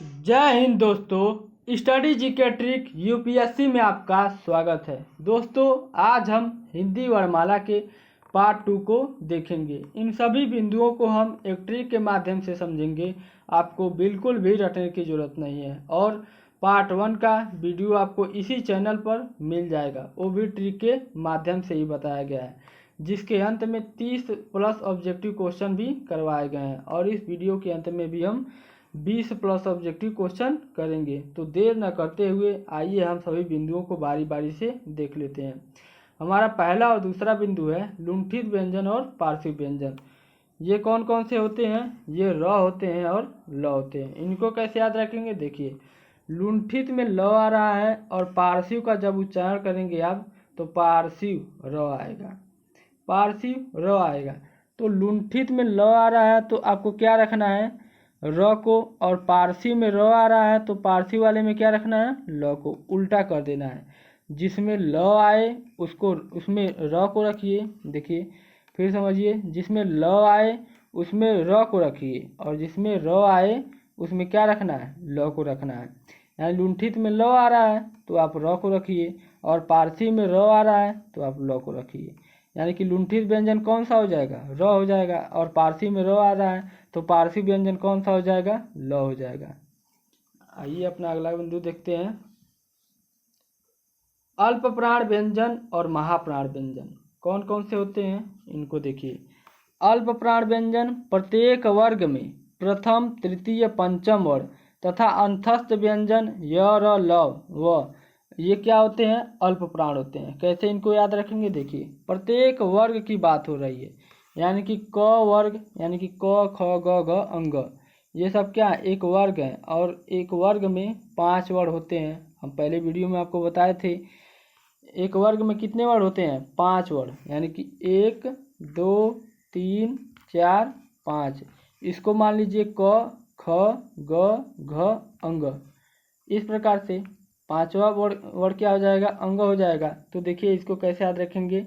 जय हिंद दोस्तों, study GK trick UPSC में आपका स्वागत है। दोस्तों, आज हम हिंदी वर्णमाला के पार्ट 2 को देखेंगे। इन सभी बिंदुओं को हम एक ट्रिक के माध्यम से समझेंगे। आपको बिल्कुल भी रटने की जरूरत नहीं है और पार्ट 1 का वीडियो आपको इसी चैनल पर मिल जाएगा। वो भी ट्रिक के माध्यम से ही बताया गया है, जिसके अंत में 30+ ऑब्जेक्टिव क्वेश्चन भी करवाए गए हैं और इस वीडियो के अंत में भी हम 20+ ऑब्जेक्टिव क्वेश्चन करेंगे। तो देर न करते हुए आइए हम सभी बिंदुओं को बारी बारी से देख लेते हैं। हमारा पहला और दूसरा बिंदु है लुंठित व्यंजन और पार्श्विक व्यंजन। ये कौन कौन से होते हैं? ये र होते हैं और ल होते हैं। इनको कैसे याद रखेंगे? देखिए, लुंठित में ल आ रहा है और पार्श्व का जब उच्चारण करेंगे आप तो पार्श्व र आएगा, पार्श्व र आएगा। तो लुंठित में ल आ रहा है तो आपको क्या रखना है? र को, और पारसी में र आ रहा है तो पारसी वाले में क्या रखना है? ल को उल्टा कर देना है। जिसमें ल आए उसको उसमें र को रखिए। देखिए फिर समझिए, जिसमें ल आए उसमें र को रखिए और जिसमें र आए उसमें क्या रखना है? ल को रखना है। यानी लुंठित में ल आ रहा है तो आप र को रखिए और पारसी में र आ रहा है तो आप ल को रखिए। यानी कि लुंठित व्यंजन कौन सा हो जाएगा? र हो जाएगा। और पारसी में र आ रहा है तो पारसी व्यंजन कौन सा हो जाएगा? ल हो जाएगा। आइए अपना अगला बिंदु देखते हैं। अल्प प्राण व्यंजन और महाप्राण व्यंजन कौन कौन से होते हैं? इनको देखिए। अल्प प्राण व्यंजन प्रत्येक वर्ग में प्रथम, तृतीय, पंचम वर्ण तथा अंतस्थ व्यंजन य, र, ल, व ये क्या होते हैं? अल्प प्राण होते हैं। कैसे इनको याद रखेंगे? देखिए, प्रत्येक वर्ग की बात हो रही है, यानी कि क वर्ग, यानी कि क, ख, ग, घ, अंग, ये सब क्या एक वर्ग है और एक वर्ग में 5 वर्ण होते हैं। हम पहले वीडियो में आपको बताए थे, एक वर्ग में कितने वर्ण होते हैं? 5 वर्ण, यानी कि 1, 2, 3, 4, 5। इसको मान लीजिए क, ख, ग, घ, अंग। इस प्रकार से पांचवा वर्ण क्या हो जाएगा? अंग हो जाएगा। तो देखिए इसको कैसे याद रखेंगे।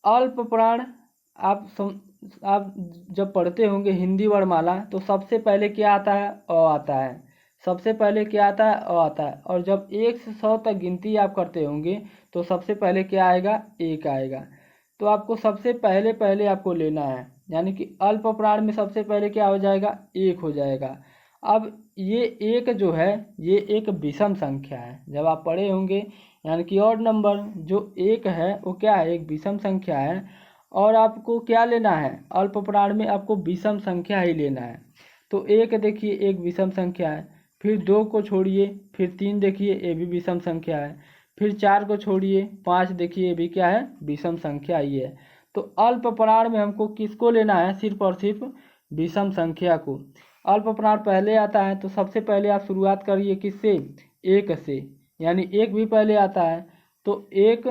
अल्प प्राण आप जब पढ़ते होंगे हिंदी वर्णमाला तो सबसे पहले क्या आता है? अ आता है। सबसे पहले क्या आता है? अ आता है। और जब 1 से 100 तक गिनती आप करते होंगे तो सबसे पहले क्या आएगा? 1 आएगा। तो आपको सबसे पहले पहले आपको लेना है, यानी कि अल्प प्राण में सबसे पहले क्या हो जाएगा? 1 हो जाएगा। अब ये 1 जो है ये एक विषम संख्या है। जब आप पढ़े होंगे, यानी कि ऑड नंबर जो 1 है वो क्या है? एक विषम संख्या है। और आपको क्या लेना है? अल्प प्राण में आपको विषम संख्या ही लेना है। तो 1 देखिए एक विषम संख्या है, फिर 2 को छोड़िए, फिर 3 देखिए ये भी विषम संख्या है, फिर 4 को छोड़िए, 5 देखिए ये भी क्या है? विषम संख्या ही है। तो अल्प प्राण में हमको किसको लेना है? सिर्फ और सिर्फ विषम संख्या को। अल्प प्राण पहले आता है तो सबसे पहले आप शुरुआत करिए किससे? 1 से, यानी 1 भी पहले आता है। तो एक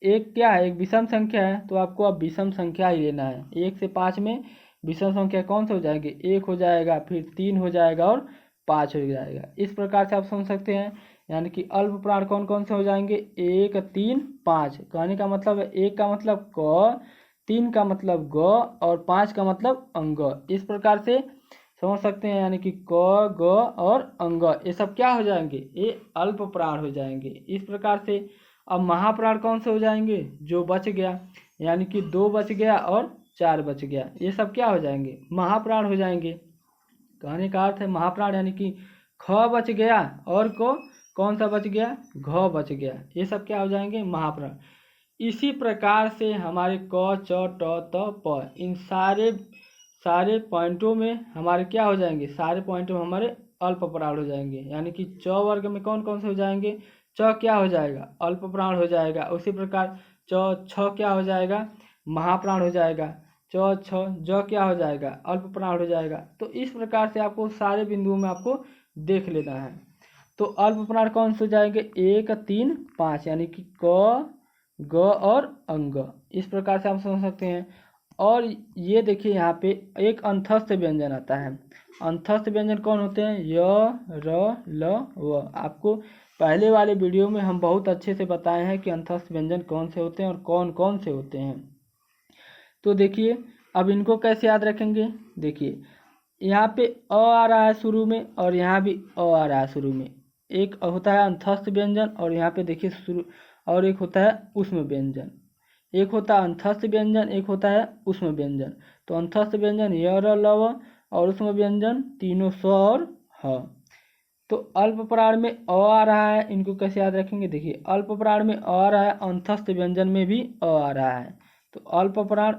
एक क्या है? एक विषम संख्या है, तो आपको अब विषम संख्या ही लेना है। 1 से 5 में विषम संख्या कौन से हो जाएंगे? 1 हो जाएगा, फिर 3 हो जाएगा और 5 हो जाएगा। इस प्रकार से आप समझ सकते हैं। यानी कि अल्प प्राण कौन कौन से हो जाएंगे? 1, 3, 5। कहने का मतलब है 1 का मतलब क, 3 का मतलब ग और 5 का मतलब अंग। इस प्रकार से समझ सकते हैं। यानी कि क, ग और अंग ये सब क्या हो जाएंगे? ये अल्प प्राण हो जाएंगे। इस प्रकार से अब महाप्राण कौन से हो जाएंगे? जो बच गया, यानी कि 2 बच गया और 4 बच गया, ये सब क्या हो जाएंगे? महाप्राण हो जाएंगे। कहने का अर्थ है महाप्राण, यानी कि ख बच गया और को कौन सा बच गया? घ बच गया, ये सब क्या हो जाएंगे? महाप्राण। इसी प्रकार से हमारे क, च, ट, त, प इन सारे पॉइंटों में हमारे क्या हो जाएंगे? सारे पॉइंटों में हमारे अल्प प्राण हो जाएंगे। यानी कि च वर्ग में कौन कौन से हो जाएंगे? च क्या हो जाएगा? अल्प प्राण हो जाएगा। उसी प्रकार च, छ क्या हो जाएगा? महाप्राण हो जाएगा। च, छ, ज क्या हो जाएगा? अल्प प्राण हो जाएगा। तो इस प्रकार से आपको सारे बिंदुओं में आपको देख लेना है। तो अल्प प्राण कौन से हो जाएंगे? 1, 3, 5, यानी कि क, ग और अंग। इस प्रकार से आप समझ सकते हैं। और ये देखिए यहाँ पे एक अंतस्थ व्यंजन आता है। अंतस्थ व्यंजन कौन होते हैं? य, र, ल, व। आपको पहले वाले वीडियो में हम बहुत अच्छे से बताए हैं कि अंतस्थ व्यंजन कौन से होते हैं और कौन कौन से होते हैं। तो देखिए अब इनको कैसे याद रखेंगे? देखिए यहाँ पे अ आ रहा है शुरू में और यहाँ भी अ आ रहा है शुरू में। एक होता है अंतस्थ व्यंजन और यहाँ पे देखिए शुरू, और एक होता है ऊष्म व्यंजन। एक होता है अंतस्थ व्यंजन, एक होता है ऊष्म व्यंजन। तो अंतस्थ व्यंजन य र ल व और ऊष्म व्यंजन तीनों स और ह। तो अल्प प्राण में अ आ रहा है, इनको कैसे याद रखेंगे? देखिए अल्प प्राण में अ आ रहा है, अंतस्थ व्यंजन में भी अ आ रहा है। तो अल्प प्राण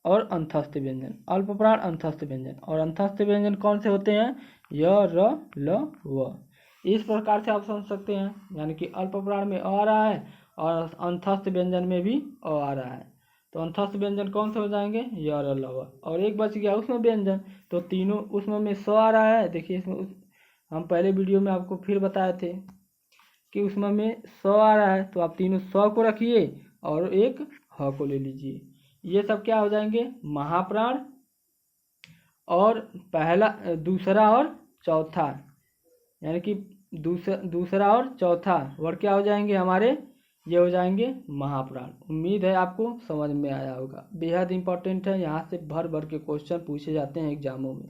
और अंतस्थ व्यंजन, अल्प प्राण अंतस्थ व्यंजन। और अंतस्थ व्यंजन कौन से होते हैं? य र ल व। इस प्रकार से आप समझ सकते हैं, यानी कि अल्प प्राण में अ आ रहा है और अंतस्थ व्यंजन में भी अ आ रहा है। तो अंतस्थ व्यंजन कौन से हो जाएंगे? य र ल व। और एक बच गया ऊष्म व्यंजन, तो तीनों ऊष्म में स आ रहा है। देखिए इसमें हम पहले वीडियो में आपको फिर बताए थे कि उसमें में स आ रहा है, तो आप तीनों स को रखिए और एक ह को ले लीजिए। ये सब क्या हो जाएंगे? महाप्राण और पहला, दूसरा और चौथा, यानी कि दूसरा और चौथा वर्ड क्या हो जाएंगे हमारे? ये हो जाएंगे महाप्राण। उम्मीद है आपको समझ में आया होगा। बेहद इंपॉर्टेंट है, यहाँ से भर भर के क्वेश्चन पूछे जाते हैं एग्जामों में।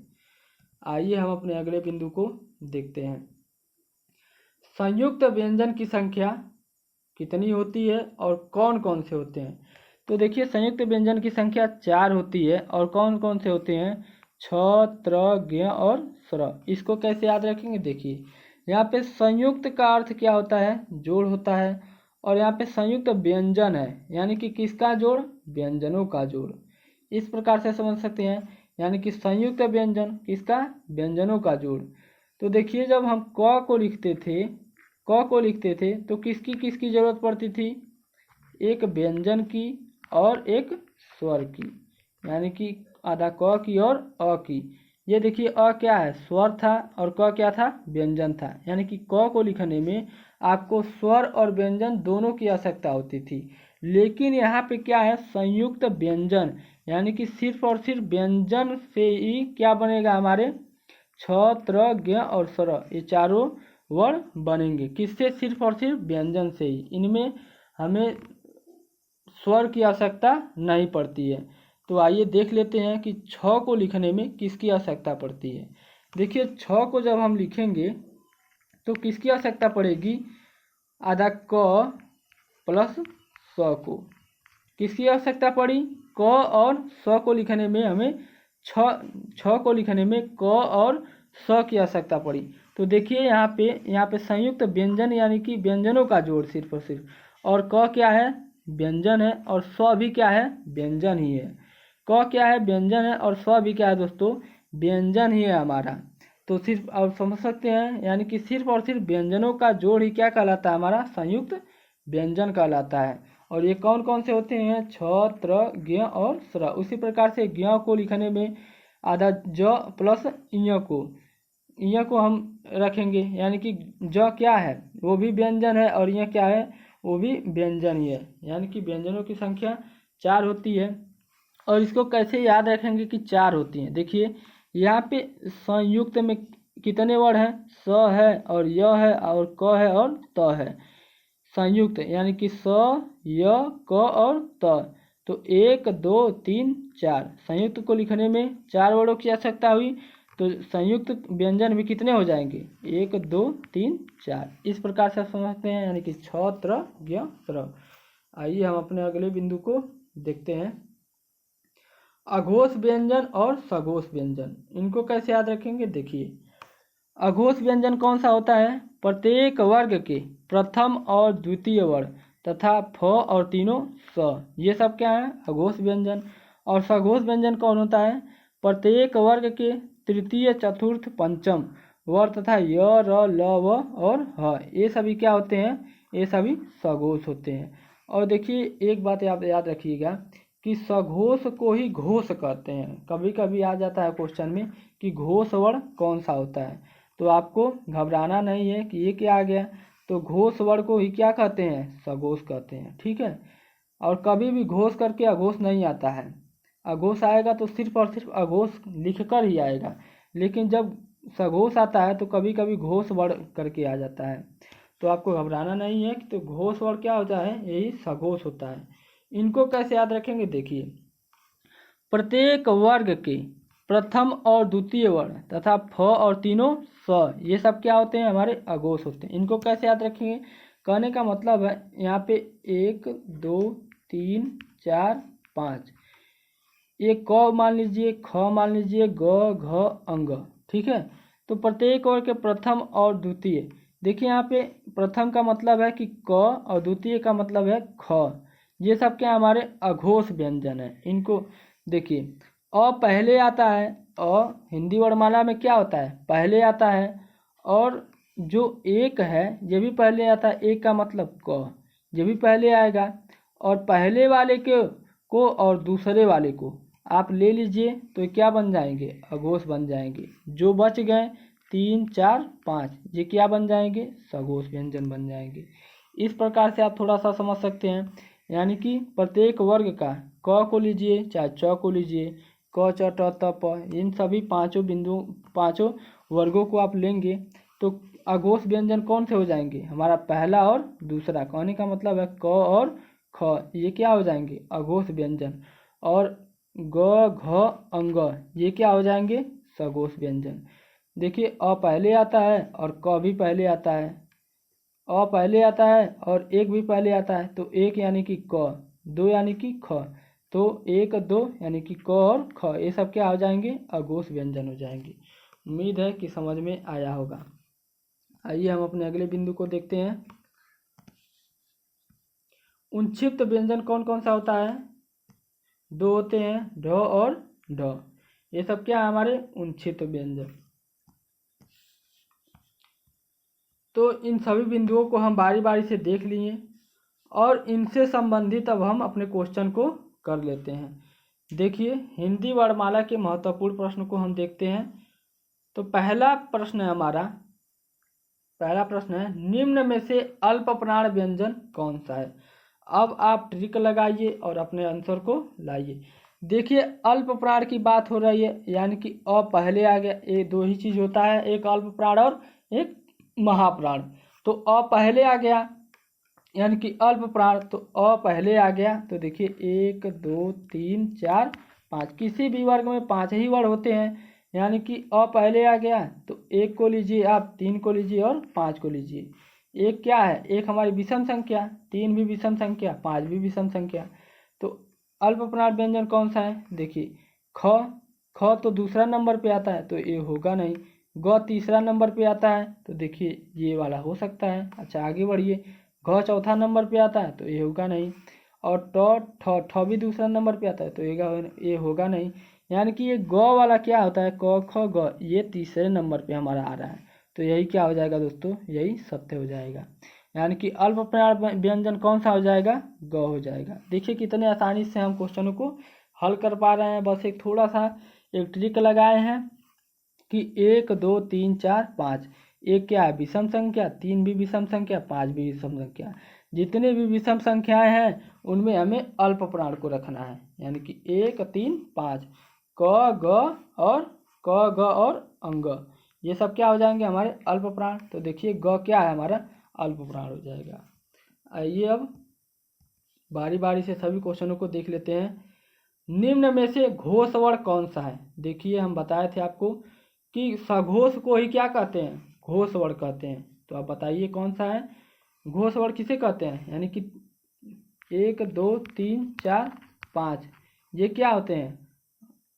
आइए हम अपने अगले बिंदु को देखते हैं। संयुक्त व्यंजन की संख्या कितनी होती है और कौन कौन से होते हैं? तो देखिए संयुक्त व्यंजन की संख्या 4 होती है। और कौन कौन से होते हैं? छ, त्र, ज्ञ और स्र। इसको कैसे याद रखेंगे? देखिए यहाँ पे संयुक्त का अर्थ क्या होता है? जोड़ होता है। और यहाँ पे संयुक्त व्यंजन है, यानी कि किसका जोड़? व्यंजनों का जोड़। इस प्रकार से समझ सकते हैं, यानी कि संयुक्त व्यंजन किसका? व्यंजनों का जोड़। तो देखिए जब हम क को लिखते थे तो किसकी किसकी जरूरत पड़ती थी? एक व्यंजन की और एक स्वर की, यानी कि आधा क की और अ की। ये देखिए अ क्या है? स्वर था और क क्या था? व्यंजन था। यानी कि क को लिखने में आपको स्वर और व्यंजन दोनों की आवश्यकता होती थी। लेकिन यहाँ पे क्या है? संयुक्त व्यंजन, यानी कि सिर्फ और सिर्फ व्यंजन से ही क्या बनेगा हमारे? छ, त्र, ज्ञ और स्र, ये चारों वर्ण बनेंगे। किससे? सिर्फ और सिर्फ व्यंजन से ही। इनमें हमें स्वर की आवश्यकता नहीं पड़ती है। तो आइए देख लेते हैं कि छ को लिखने में किसकी आवश्यकता पड़ती है। देखिए छ को जब हम लिखेंगे तो किसकी आवश्यकता पड़ेगी? आधा क प्लस स को। किसकी आवश्यकता पड़ी? क और स को लिखने में हमें छ को लिखने में क और स की आवश्यकता पड़ी। तो देखिए यहाँ पे संयुक्त व्यंजन, यानी कि व्यंजनों का जोड़ सिर्फ और सिर्फ। और क क्या है? व्यंजन है। और स भी क्या है? व्यंजन ही है। क क्या है? व्यंजन है। और स भी क्या है दोस्तों? व्यंजन ही है हमारा। तो सिर्फ आप समझ सकते हैं, यानी कि सिर्फ और सिर्फ व्यंजनों का जोड़ ही क्या कहलाता है? हमारा संयुक्त व्यंजन कहलाता है। और ये कौन कौन से होते हैं? छ, त्र, ज्ञ और स्र। उसी प्रकार से ज्ञ को लिखने में आधा ज प्लस इ को हम रखेंगे, यानी कि ज क्या है? वो भी व्यंजन है और य क्या है? वो भी व्यंजन ही है। यानी कि व्यंजनों की संख्या 4 होती है। और इसको कैसे याद रखेंगे कि 4 होती हैं? देखिए यहाँ पे संयुक्त में कितने वर्ड हैं? स है और य है और क है और त है। संयुक्त यानी कि स, य, क और त। तो 1 2 3 4 संयुक्त को लिखने में 4 वर्डों की आवश्यकता हुई। तो संयुक्त व्यंजन भी कितने हो जाएंगे? 1 2 3 4। इस प्रकार से आप समझते हैं, यानी कि छ, त्र, ज्ञ, स्र। आइए हम अपने अगले बिंदु को देखते हैं। अघोष व्यंजन और सघोष व्यंजन, इनको कैसे याद रखेंगे? देखिए अघोष व्यंजन कौन सा होता है? प्रत्येक वर्ग के प्रथम और द्वितीय वर्ण तथा फ और तीनों स, ये सब क्या है? अघोष व्यंजन। और सघोष व्यंजन कौन होता है? प्रत्येक वर्ग के तृतीय, चतुर्थ, पंचम वर्ण तथा य, र, ल, व और ह, ये सभी क्या होते हैं? ये सभी सघोष होते हैं। और देखिए एक बात आप याद रखिएगा कि सघोष को ही घोष कहते हैं। कभी कभी आ जाता है क्वेश्चन में कि घोष वर्ण कौन सा होता है, तो आपको घबराना नहीं है कि ये क्या आ गया। तो घोष वर्ण को ही क्या कहते हैं? सघोष कहते हैं, ठीक है। और कभी भी घोष करके अघोष नहीं आता है। अघोष आएगा तो सिर्फ और सिर्फ अघोष लिखकर ही आएगा, लेकिन जब सघोष आता है तो कभी कभी घोष वर्ण करके आ जाता है। तो आपको घबराना नहीं है कि तो घोष वर्ण क्या होता है? यही सघोष होता है। इनको कैसे याद रखेंगे? देखिए प्रत्येक वर्ग के प्रथम और द्वितीय वर्ण तथा फ और तीनों स, ये सब क्या होते हैं, हमारे अघोष होते हैं। इनको कैसे याद रखेंगे, कहने का मतलब है यहाँ पे 1 2 3 4 5, ये क मान लीजिए, ख मान लीजिए, ग घ अंग, ठीक है। तो प्रत्येक वर्ग के प्रथम और द्वितीय, देखिए यहाँ पे प्रथम का मतलब है कि क और द्वितीय का मतलब है ख, ये सब क्या हमारे अघोष व्यंजन है। इनको देखिए, अ पहले आता है, अ हिंदी वर्णमाला में क्या होता है, पहले आता है, और जो एक है ये भी पहले आता है, एक का मतलब क, ये भी पहले आएगा, और पहले वाले को और दूसरे वाले को आप ले लीजिए तो ये क्या बन जाएंगे, अघोष बन जाएंगे। जो बच गए 3 4 5, ये क्या बन जाएंगे, सघोष व्यंजन बन जाएंगे। इस प्रकार से आप थोड़ा सा समझ सकते हैं, यानी कि प्रत्येक वर्ग का क को लीजिए चाहे च को लीजिए, क च ट त प, इन सभी पांचों बिंदुओं, पांचों वर्गों को आप लेंगे तो अघोष व्यंजन कौन से हो जाएंगे, हमारा पहला और दूसरा। कहने का मतलब है क और ख, ये क्या हो जाएंगे, अघोष व्यंजन। और ग घ अंग, ये क्या हो जाएंगे, सघोष व्यंजन। देखिए, अ पहले आता है और क भी पहले आता है, अ पहले आता है और एक भी पहले आता है, तो एक यानी कि क, दो यानी कि ख, तो एक दो यानी कि क और ख, ये सब क्या हो जाएंगे, अघोष व्यंजन हो जाएंगे। उम्मीद है कि समझ में आया होगा। आइए हम अपने अगले बिंदु को देखते हैं। उनक्षिप्त व्यंजन कौन कौन सा होता है, दो होते हैं, ढ और ढ, ये सब क्या है, हमारे उनक्षिप्त व्यंजन। तो इन सभी बिंदुओं को हम बारी बारी से देख लिए और इनसे संबंधित अब हम अपने क्वेश्चन को कर लेते हैं। देखिए, हिंदी वर्णमाला के महत्वपूर्ण प्रश्न को हम देखते हैं। तो पहला प्रश्न है हमारा, पहला प्रश्न है, निम्न में से अल्प प्राण व्यंजन कौन सा है। अब आप ट्रिक लगाइए और अपने आंसर को लाइए। देखिए, अल्प प्राण की बात हो रही है, यानी कि अ पहले आ गया, ये दो ही चीज होता है, एक अल्प प्राण और एक महाप्राण। तो अ पहले आ गया यानी कि अल्प प्राण, तो अ पहले आ गया। तो देखिए 1 2 3 4 5, किसी भी वर्ग में 5 ही वर्ग होते हैं, यानी कि अ पहले आ गया। तो 1 को लीजिए आप, 3 को लीजिए और 5 को लीजिए। एक क्या है, एक हमारी विषम संख्या, 3 भी विषम संख्या, 5 भी विषम संख्या। तो अल्प प्राण व्यंजन कौन सा है, देखिए ख, ख तो दूसरा नंबर पे आता है तो ये होगा नहीं। ग तीसरा नंबर पे आता है तो देखिए ये वाला हो सकता है। अच्छा आगे बढ़िए, घ चौथा नंबर पे आता है तो ये होगा नहीं। और ठ भी दूसरा नंबर पे आता है तो ये होगा नहीं। यानी कि ये ग वाला क्या होता है, क ख ग, ये तीसरे नंबर पे हमारा आ रहा है। तो यही क्या हो जाएगा दोस्तों, यही सत्य हो जाएगा। यानी कि अल्प प्राण व्यंजन कौन सा हो जाएगा, ग हो जाएगा। देखिए कितने आसानी से हम क्वेश्चनों को हल कर पा रहे हैं। बस एक थोड़ा सा एक ट्रिक लगाए हैं कि 1 2 3 4 5, एक क्या है विषम संख्या, 3 भी विषम संख्या, 5 भी विषम संख्या। जितने भी विषम संख्याएं हैं उनमें हमें अल्प प्राण को रखना है, यानी कि 1 3 5, क ग और अंग, ये सब क्या हो जाएंगे हमारे अल्प प्राण। तो देखिए ग क्या है हमारा, अल्प प्राण हो जाएगा। आइए अब बारी बारी से सभी क्वेश्चनों को देख लेते हैं। निम्न में से घोष वर्ण कौन सा है। देखिए हम बताए थे आपको कि सघोष को ही क्या कहते हैं, घोष वर्ण कहते हैं। तो आप बताइए कौन सा है, घोष वर्ण किसे कहते हैं। यानी कि 1 2 3 4 5, ये क्या होते हैं,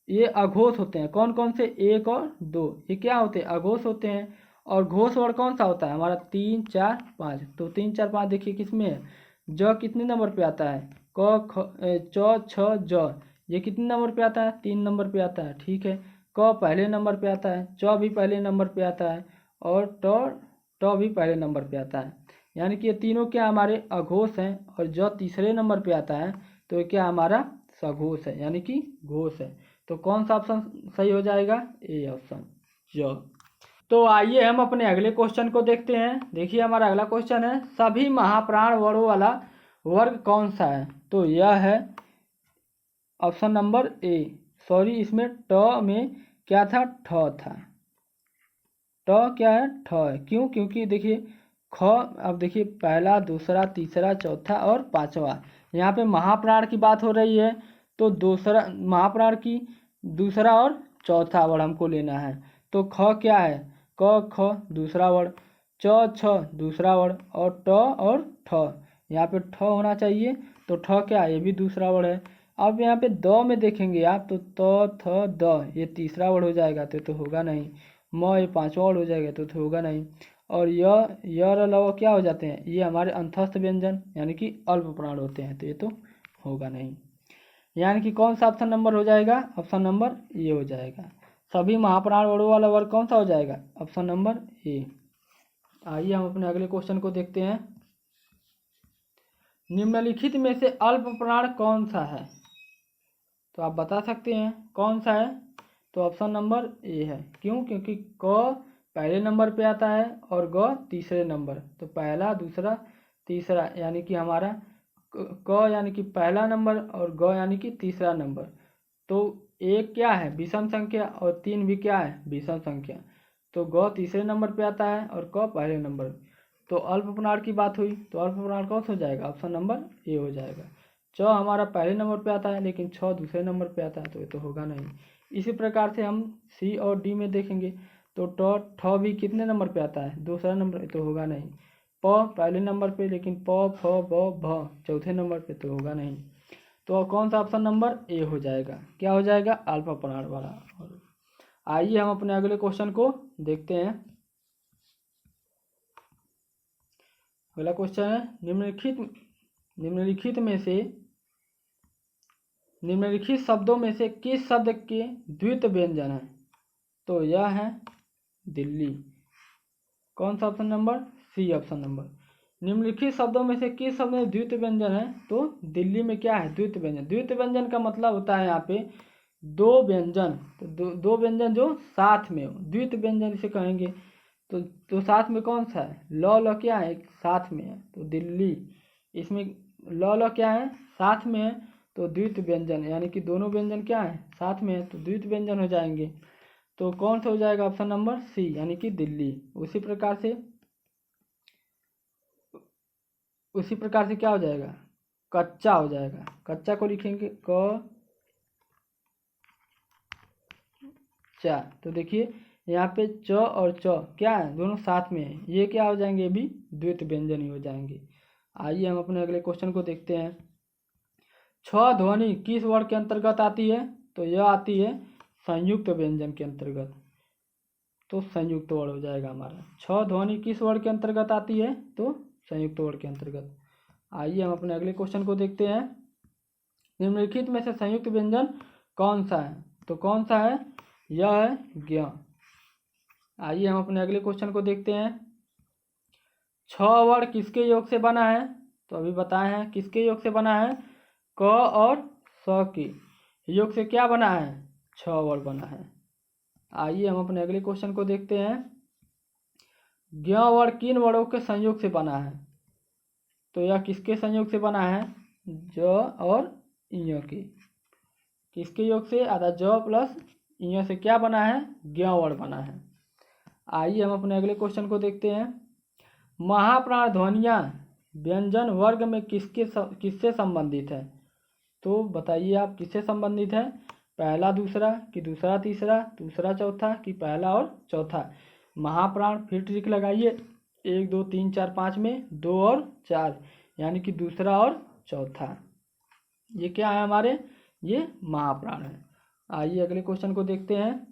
ये अघोष होते हैं। कौन कौन से, 1 और 2, ये क्या होते हैं, अघोष होते हैं। और घोष वर्ण कौन सा होता है हमारा, 3 4 5। तो 3 4 5 देखिए किसमें है, ज कितने नंबर पे आता है, क ख च छ ज, ये कितने नंबर पे आता है, 3 नंबर पे आता है, ठीक है। क पहले नंबर पे आता है, च भी पहले नंबर पे आता है, और ट भी पहले नंबर पे आता है। यानी कि ये तीनों क्या हमारे अघोष हैं, और ज तीसरे नंबर पे आता है तो ये क्या हमारा सघोष है, यानी कि घोष है। तो कौन सा ऑप्शन सही हो जाएगा, ए ऑप्शन ज। तो आइए हम अपने अगले क्वेश्चन को देखते हैं। देखिए हमारा अगला क्वेश्चन है, सभी महाप्राण वर्णों वाला वर्ग कौन सा है। तो यह है ऑप्शन नंबर ए, सॉरी इसमें ट में क्या था, ठ था। ट क्या है, ठ है। क्यों, क्योंकि देखिए ख, अब देखिए पहला दूसरा तीसरा चौथा और पांचवा, यहाँ पे महाप्राण की बात हो रही है। तो दूसरा महाप्राण की दूसरा और चौथा वर्ड हमको लेना है। तो ख क्या है, क ख दूसरा वर्ड, च छ दूसरा वर्ड, और ट और ठ, यहाँ पे ठ होना चाहिए। तो ठ क्या है, ये भी दूसरा वर्ड है। अब यहाँ पे द में देखेंगे आप तो त थ द, ये तीसरा वर्ड हो जाएगा तो होगा नहीं। म ये पांचवा वर्ड हो जाएगा तो होगा नहीं। और य और ल क्या हो जाते हैं, ये हमारे अंतस्थ व्यंजन यानी कि अल्प प्राण होते हैं, तो ये तो होगा नहीं। यानी कि कौन सा ऑप्शन नंबर हो जाएगा, ऑप्शन नंबर ए हो जाएगा। सभी महाप्राण वर्णों वाला वर्ग कौन सा हो जाएगा, ऑप्शन नंबर ए। आइए हम अपने अगले क्वेश्चन को देखते हैं। निम्नलिखित में से अल्प प्राण कौन सा है, तो आप बता सकते हैं कौन सा है। तो ऑप्शन नंबर ए है। क्यों, क्योंकि क पहले नंबर पे आता है और ग तीसरे नंबर, तो पहला दूसरा तीसरा यानी कि हमारा क यानी कि पहला नंबर और ग यानी कि तीसरा नंबर। तो एक क्या है, विषम संख्या, और 3 भी क्या है, विषम संख्या। तो ग तीसरे नंबर पे आता है और क पहले नंबर। तो अल्प प्राण की बात हुई, तो अल्प प्राण कौन सा हो जाएगा, ऑप्शन नंबर ए हो जाएगा। च हमारा पहले नंबर पे आता है लेकिन छ दूसरे नंबर पे आता है, तो ये तो होगा नहीं। इसी प्रकार से हम सी और डी में देखेंगे तो ठ भी कितने नंबर पे आता है, दूसरा नंबर, तो होगा नहीं। प पहले नंबर पे लेकिन प फ ब भ चौथे नंबर पे, तो होगा नहीं। तो कौन सा ऑप्शन नंबर ए हो जाएगा, क्या हो जाएगा, अल्प प्राण वाला। आइए हम अपने अगले क्वेश्चन को देखते हैं। अगला क्वेश्चन है, निम्नलिखित शब्दों में से किस शब्द के द्वित व्यंजन है। तो यह है दिल्ली। कौन सा option number, C option number. निम्नलिखित शब्दों में से किस शब्द में द्वित व्यंजन है, तो दिल्ली में क्या है, द्वित व्यंजन। द्वित व्यंजन का मतलब होता है यहाँ पे दो व्यंजन, तो दो व्यंजन जो साथ में हो, द्वित व्यंजन इसे कहेंगे। तो साथ में कौन सा है, ल क्या है, साथ में है, तो दिल्ली। इसमें ल क्या है, साथ में है, तो द्वित व्यंजन यानी कि दोनों व्यंजन क्या है, साथ में है, तो द्वित व्यंजन हो जाएंगे। तो कौन सा हो जाएगा, ऑप्शन नंबर सी यानी कि दिल्ली। उसी प्रकार से क्या हो जाएगा, कच्चा हो जाएगा। कच्चा को लिखेंगे क चा, तो देखिए यहाँ पे च और च क्या है, दोनों साथ में है, ये क्या हो जाएंगे, ये भी द्वित व्यंजन ही हो जाएंगे। आइए हम अपने अगले क्वेश्चन को देखते हैं। छ ध्वनि किस वर्ग के अंतर्गत आती है, तो यह आती है संयुक्त व्यंजन के अंतर्गत, तो संयुक्त वर्ड हो जाएगा हमारा। छ ध्वनि किस वर्ड के अंतर्गत आती है, तो संयुक्त वर्ड के अंतर्गत। आइए हम अपने अगले क्वेश्चन को देखते हैं। निम्नलिखित में से संयुक्त व्यंजन कौन सा है, तो कौन सा है, यह है ज्ञ। आइए हम अपने अगले क्वेश्चन को देखते हैं। छ वर्ड किसके योग से बना है, तो अभी बताए हैं किसके योग से बना है, क और स के योग से क्या बना है, छ वर्ड बना है। आइए हम अपने अगले क्वेश्चन को देखते हैं। ज्ञ वर्ड किन वर्णों के संयोग से बना है, तो यह किसके संयोग से बना है, ज और इ के। किसके योग से, आधा ज प्लस इ से क्या बना है, ज्ञ वर्ड बना है। आइए हम अपने अगले क्वेश्चन को देखते हैं। महाप्राण ध्वनियाँ व्यंजन वर्ग में किससे संबंधित है, तो बताइए आप किससे संबंधित है, पहला दूसरा कि दूसरा तीसरा, दूसरा चौथा कि पहला और चौथा। महाप्राण फिर ट्रिक लगाइए, 1 2 3 4 5 में 2 और 4 यानी कि दूसरा और चौथा, ये क्या है हमारे, ये महाप्राण है। आइए अगले क्वेश्चन को देखते हैं।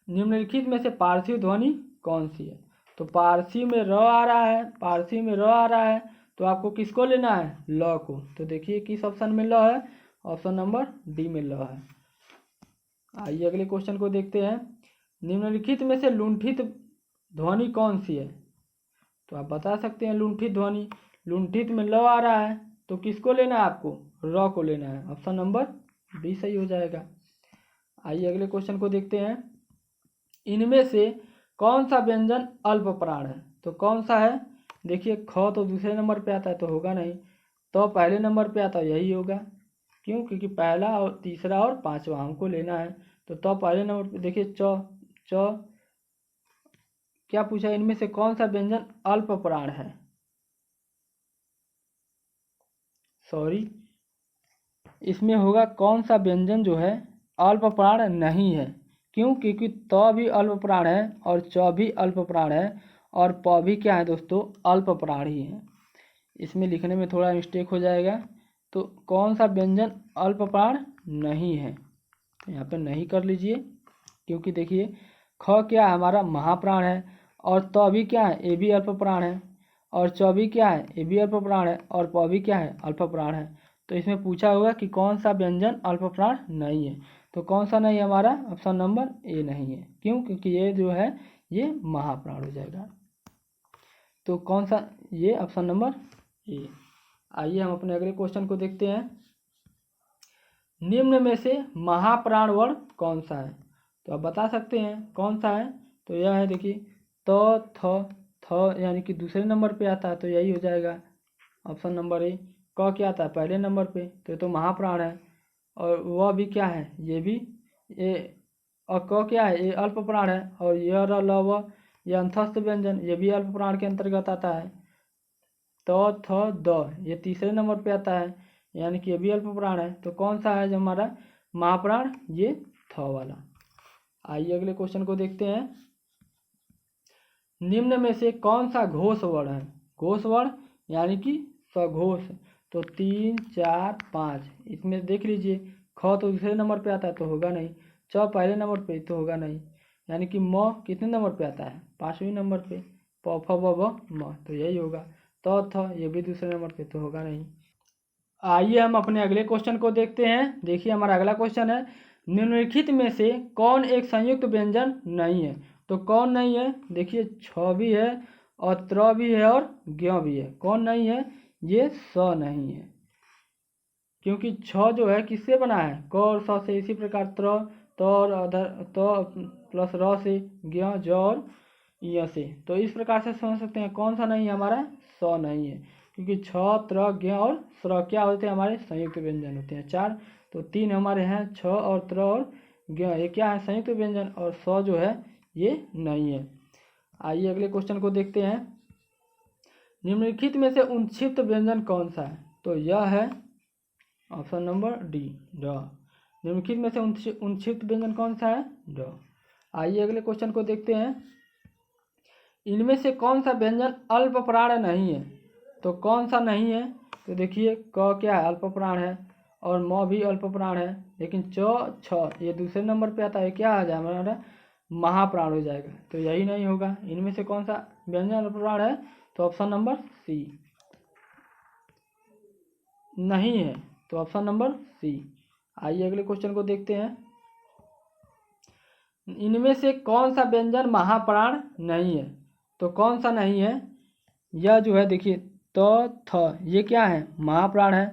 निम्नलिखित में से पार्थिव ध्वनि कौन सी है, तो पारसी में र आ रहा है, पारसी में र आ रहा है, तो आपको किसको लेना है, ल को। तो देखिए किस ऑप्शन में ल है, ऑप्शन नंबर डी में ल है। आइए अगले क्वेश्चन को देखते हैं। निम्नलिखित में से लुंठित ध्वनि कौन सी है, तो आप बता सकते हैं लुंठित ध्वनि। लुंठित में ल आ रहा है तो किसको लेना है, आपको र को लेना है, ऑप्शन नंबर बी सही हो जाएगा। आइए अगले क्वेश्चन को देखते हैं। इनमें से कौन सा व्यंजन अल्प प्राण है, तो कौन सा है, देखिए ख तो दूसरे नंबर पे आता है, तो होगा नहीं। तो पहले नंबर पे आता है, यही होगा। क्यों, क्योंकि पहला और तीसरा और पांचवा हमको लेना है, तो पहले नंबर पे देखिए च क्या पूछा, इनमें से कौन सा व्यंजन अल्प प्राण है, सॉरी इसमें होगा कौन सा व्यंजन जो है अल्प प्राण नहीं है। क्यों? क्योंकि त भी अल्प प्राण है और च भी अल्प प्राण है और प भी क्या है दोस्तों, अल्प प्राण ही है। इसमें लिखने में थोड़ा मिस्टेक हो जाएगा। तो कौन सा व्यंजन अल्प प्राण नहीं है? तो यहाँ पे नहीं कर लीजिए, क्योंकि देखिए ख क्या है, हमारा महाप्राण है, और त भी क्या है, ये भी अल्प प्राण है, और च भी क्या है, ये भी अल्प प्राण है, और प भी क्या है, अल्प प्राण है। तो इसमें पूछा होगा कि कौन सा व्यंजन अल्प प्राण नहीं है। तो कौन सा नहीं है हमारा? ऑप्शन नंबर ए नहीं है। क्यों? क्योंकि ये जो है ये महाप्राण हो जाएगा। तो कौन सा? ये ऑप्शन नंबर ए। आइए हम अपने अगले क्वेश्चन को देखते हैं। निम्न में से महाप्राण वर्ण कौन सा है? तो आप बता सकते हैं कौन सा है। तो यह है, देखिए त थ यानी कि दूसरे नंबर पे आता है, तो यही हो जाएगा ऑप्शन नंबर ए। क क्या आता है? पहले नंबर पे, तो ये तो महाप्राण है। और वह भी क्या है? ये भी ये। और क क्या है? ये अल्प प्राण है। और य र ल व ये अंतस्थ व्यंजन, ये भी अल्प प्राण के अंतर्गत आता है। त थ द ये तीसरे नंबर पे आता है, यानी कि ये भी अल्प प्राण है। तो कौन सा है जो हमारा महाप्राण? ये थ वाला। आइए अगले क्वेश्चन को देखते हैं। निम्न में से कौन सा घोष वर्ण है? घोष वर्ण यानी कि सघोष। तो 3, 4, 5 इसमें देख लीजिए। ख तो दूसरे नंबर पे आता है, तो होगा नहीं। च पहले नंबर पे, तो होगा नहीं। यानी कि म कितने नंबर पे आता है? 5वें नंबर पे। प फ ब भ म, तो यही होगा। त थ ये भी दूसरे नंबर पे, तो होगा नहीं। आइए हम अपने अगले क्वेश्चन को देखते हैं। देखिए हमारा अगला क्वेश्चन है, निम्नलिखित में से कौन एक संयुक्त व्यंजन नहीं है? तो कौन नहीं है? देखिए छ भी है और त्र भी है और ज्ञ भी है। कौन नहीं है? ये स नहीं है। क्योंकि छ जो है किससे बना है? क और स से। इसी प्रकार त्र, त और अधर त प्लस र से, ज्ञ ज और य से। तो इस प्रकार से समझ सकते हैं कौन सा नहीं है हमारा? स नहीं है। क्योंकि छ, त्र, ज्ञ और स्र क्या होते हैं? हमारे संयुक्त व्यंजन होते हैं 4। तो 3 हमारे हैं, छ और त्र और ज्ञ, ये क्या है? संयुक्त व्यंजन। और स जो है ये नहीं है। आइए अगले क्वेश्चन को देखते हैं। निम्नलिखित में से उनक्षिप्त व्यंजन कौन सा है? तो यह है ऑप्शन नंबर डी, ड। निम्नलिखित में से उनक्षिप्त व्यंजन कौन सा है? ड। आइए अगले क्वेश्चन को देखते हैं। इनमें से कौन सा व्यंजन अल्प प्राण नहीं है? तो कौन सा नहीं है? तो देखिए क क्या है? अल्प प्राण है, और म भी अल्प प्राण है। लेकिन च, छ ये दूसरे नंबर पे आता है, क्या आ जाएगा हमारा? महाप्राण हो जाएगा। तो यही नहीं होगा। इनमें से कौन सा व्यंजन अल्प प्राण है? तो ऑप्शन नंबर सी नहीं है। तो ऑप्शन नंबर सी। आइए अगले क्वेश्चन को देखते हैं। इनमें से कौन सा व्यंजन महाप्राण नहीं है? तो कौन सा नहीं है? यह जो है देखिए त थ ये क्या है? महाप्राण है।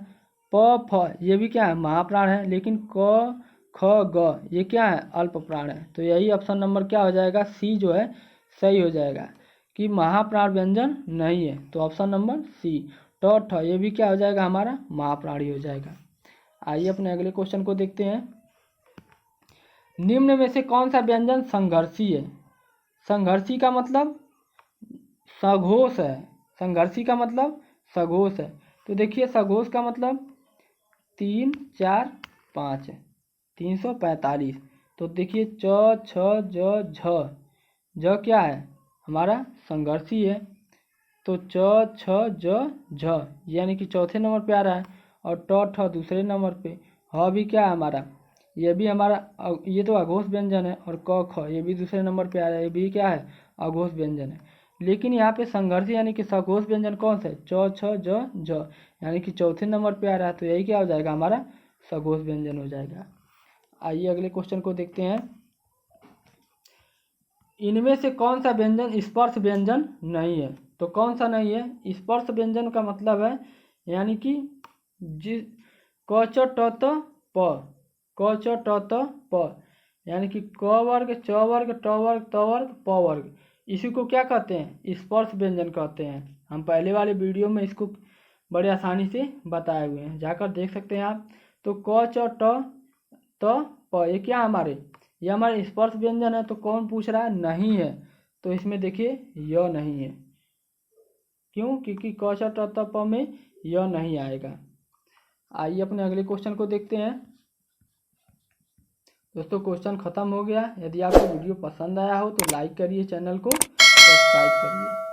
प फ ये भी क्या है? महाप्राण है। लेकिन क ख ग ये क्या है? अल्प प्राण है। तो यही ऑप्शन नंबर क्या हो जाएगा? सी जो है सही हो जाएगा, कि महाप्राण व्यंजन नहीं है। तो ऑप्शन नंबर सी ट ठ ये भी क्या हो जाएगा? हमारा महाप्राण ही हो जाएगा। आइए अपने अगले क्वेश्चन को देखते हैं। निम्न में से कौन सा व्यंजन संघर्षी है? संघर्षी का मतलब सघोष है। संघर्षी का मतलब सघोष है। तो देखिए सघोष का मतलब 3, 4, 5 345। तो देखिए च, छ, ज, झ। झ क्या है? हमारा संघर्षी है। तो च, छ, ज, झ यानी कि चौथे नंबर पे आ रहा है, और ट ठ दूसरे नंबर पे। ह भी क्या है हमारा? ये भी हमारा ये तो अघोष व्यंजन है। और क ख ये भी दूसरे नंबर पे आ रहा है, ये भी क्या है? अघोष व्यंजन है। लेकिन यहाँ पे संघर्ष यानी कि सघोष व्यंजन कौन सा है? च, छ, ज, झ यानी कि चौथे नंबर पे आ रहा है। तो यही क्या हो जाएगा? हमारा सघोष व्यंजन हो जाएगा। आइए अगले क्वेश्चन को देखते हैं। इनमें से कौन सा व्यंजन स्पर्श व्यंजन नहीं है? तो कौन सा नहीं है? स्पर्श व्यंजन का मतलब है यानी कि जिस क च ट त प, क च ट त प यानी कि क वर्ग, च वर्ग, ट वर्ग, त वर्ग, प वर्ग, इसी को क्या कहते हैं? स्पर्श व्यंजन कहते हैं। हम पहले वाले वीडियो में इसको बड़े आसानी से बताए हुए हैं, जाकर देख सकते हैं आप। तो क च ट त प ये क्या हमारे? ये हमारे स्पर्श व्यंजन है। तो कौन पूछ रहा है? नहीं है। तो इसमें देखिए य नहीं है। क्यों? क्योंकि क च ट त प में य नहीं आएगा। आइए अपने अगले क्वेश्चन को देखते हैं। दोस्तों क्वेश्चन खत्म हो गया। यदि आपको वीडियो पसंद आया हो तो लाइक करिए, चैनल को सब्सक्राइब करिए।